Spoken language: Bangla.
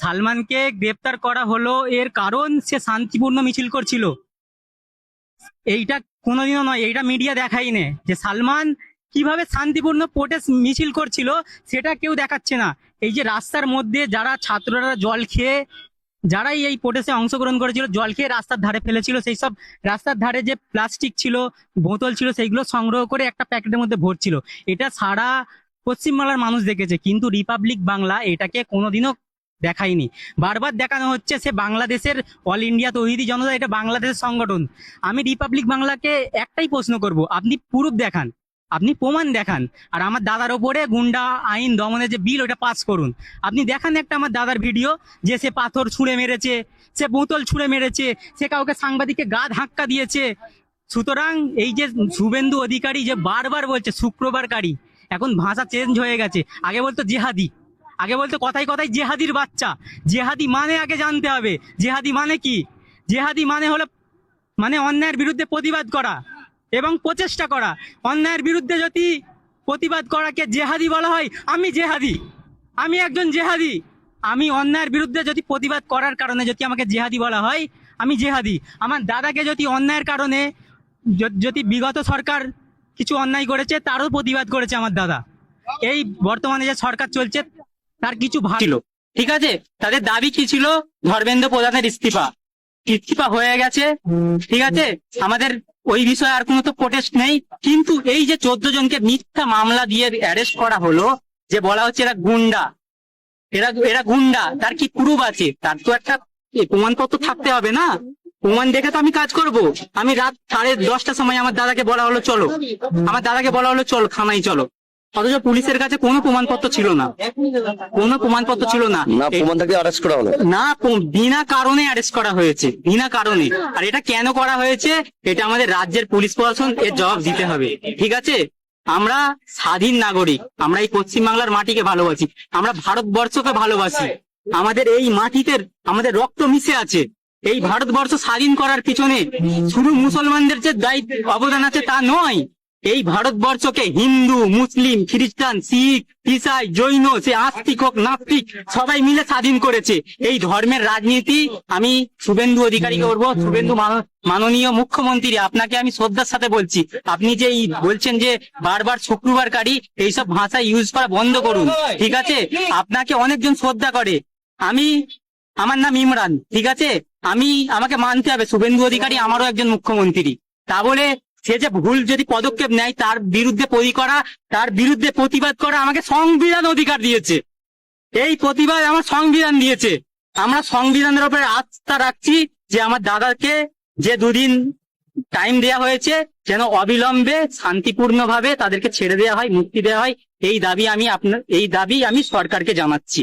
সালমানকে গ্রেপ্তার করা হলো এর কারণ সে শান্তিপূর্ণ মিছিল করছিল। এইটা কোনোদিনও নয়, এইটা মিডিয়া দেখায়নি যে সালমান কিভাবে শান্তিপূর্ণ প্রোটেস্ট মিছিল করছিল, সেটা কেউ দেখাচ্ছে না। এই যে রাস্তার মধ্যে যারা ছাত্ররা জল খেয়ে, যারাই এই প্রোটেস্টে অংশগ্রহণ করেছিল জল খেয়ে রাস্তার ধারে ফেলেছিল, সেই সব রাস্তার ধারে যে প্লাস্টিক ছিল, বোতল ছিল, সেইগুলো সংগ্রহ করে একটা প্যাকেটের মধ্যে ভরছিল। এটা সারা পশ্চিমবাংলার মানুষ দেখেছে, কিন্তু রিপাবলিক বাংলা এটাকে কোনোদিনও দেখায়নি। বারবার দেখানো হচ্ছে সে বাংলাদেশের অল ইন্ডিয়া তৌহিদি জনতা, এটা বাংলাদেশের সংগঠন। আমি রিপাবলিক বাংলাকে একটাই প্রশ্ন করব, আপনি প্রুফ দেখান, আপনি প্রমাণ দেখান। আর আমার দাদার ওপরে গুন্ডা আইন দমনের যে বিল, ওটা পাস করুন। আপনি দেখান একটা আমার দাদার ভিডিও, যে সে পাথর ছুঁড়ে মেরেছে, সে বোতল ছুঁড়ে মেরেছে, সে কাউকে সাংবাদিককে গা ধাক্কা দিয়েছে। সুতরাং এই যে শুভেন্দু অধিকারী যে বারবার বলছে শুক্রবারকারী, এখন ভাষা চেঞ্জ হয়ে গেছে। আগে বলতো জেহাদি, আগে বলতো কথায় কথায় জেহাদির বাচ্চা। জেহাদি মানে আগে জানতে হবে, জেহাদি মানে কি। জেহাদি মানে হলো মানে অন্যায়ের বিরুদ্ধে প্রতিবাদ করা এবং প্রচেষ্টা করা। অন্যায়ের বিরুদ্ধে যদি প্রতিবাদ করাকে জেহাদি বলা হয়, আমি জেহাদি, আমি একজন জেহাদি। আমি অন্যায়ের বিরুদ্ধে যদি প্রতিবাদ করার কারণে যদি আমাকে জেহাদি বলা হয়, আমি জেহাদি। আমার দাদাকে যদি অন্যায়ের কারণে যদি বিগত সরকার কিছু অন্যায় করেছে, তারও প্রতিবাদ করেছে আমার দাদা। এই বর্তমানে যে সরকার চলছে তার কিছু ছিল, ঠিক আছে। তাদের দাবি কি ছিল? ধর্মেন্দ্র প্রধানের ইস্তিফা। ইস্তিফা হয়ে গেছে, ঠিক আছে। আমাদের ওই বিষয়ে আর কোনো তো প্রোটেস্ট নেই। কিন্তু এই যে 14 জনকে মিথ্যা মামলা দিয়ে অ্যারেস্ট করা হলো, যে বলা হচ্ছে এরা গুন্ডা, এরা এরা গুন্ডা, তার কি প্রুফ আছে? তার তো একটা প্রমাণপত্র থাকতে হবে না? প্রমাণ দেখে তো আমি কাজ করব। আমি রাত 10:30টার সময় আমার দাদাকে বলা হলো চলো, আমার দাদাকে বলা হলো চলো থানায় চলো, অথচ পুলিশের কাছে কোনো প্রমাণপত্র ছিল না, কোনো প্রমাণপত্র ছিল না। না প্রমাণ থাকলে অ্যারেস্ট করা হলো না, বিনা কারণে অ্যারেস্ট করা হয়েছে, বিনা কারণে। আর এটা কেন করা হয়েছে, এটা আমাদের রাজ্যের পুলিশ প্রশাসন এর জবাব দিতে হবে, ঠিক আছে। আমরা স্বাধীন নাগরিক, আমরা এই পশ্চিমবাংলার মাটিকে ভালোবাসি, আমরা ভারতবর্ষকে ভালোবাসি। আমাদের এই মাটিতে আমাদের রক্ত মিশে আছে। এই ভারতবর্ষ স্বাধীন করার পিছনে শুধু মুসলমানদের যে দায়িত্ব অবদান আছে তা নয়। এই ভারতবর্ষকে হিন্দু, মুসলিম, খ্রিস্টান, শিখ, ইসাই, জৈন, সে আস্তিক হোক নাস্তিক, সবাই মিলে স্বাধীন করেছে। এই ধর্মের রাজনীতি আমি শুভেন্দু অধিকারীকে করবো। শুভেন্দু মাননীয় মুখ্যমন্ত্রী, আপনাকে আমি শ্রদ্ধার সাথে বলছি, আপনি যে বলছেন যে বারবার শুক্রবারকারী, এইসব ভাষা ইউজ করা বন্ধ করুন, ঠিক আছে। আপনাকে অনেকজন শ্রদ্ধা করে। আমার নাম ইমরান, ঠিক আছে। আমাকে মানতে হবে শুভেন্দু অধিকারী আমারও একজন মুখ্যমন্ত্রী। তা বলে সে যে ভুল যদি পদক্ষেপ নেয় তার বিরুদ্ধে তার বিরুদ্ধে প্রতিবাদ করা আমাকে সংবিধান অধিকার দিয়েছে। এই প্রতিবাদ আমার সংবিধান দিয়েছে। আমরা সংবিধানের উপরে আস্থা রাখছি যে আমার দাদাকে যে 2 দিন টাইম দেয়া হয়েছে, যেন অবিলম্বে শান্তিপূর্ণভাবে তাদেরকে ছেড়ে দেওয়া হয়, মুক্তি দেওয়া হয়। এই দাবি আমি সরকারকে জানাচ্ছি।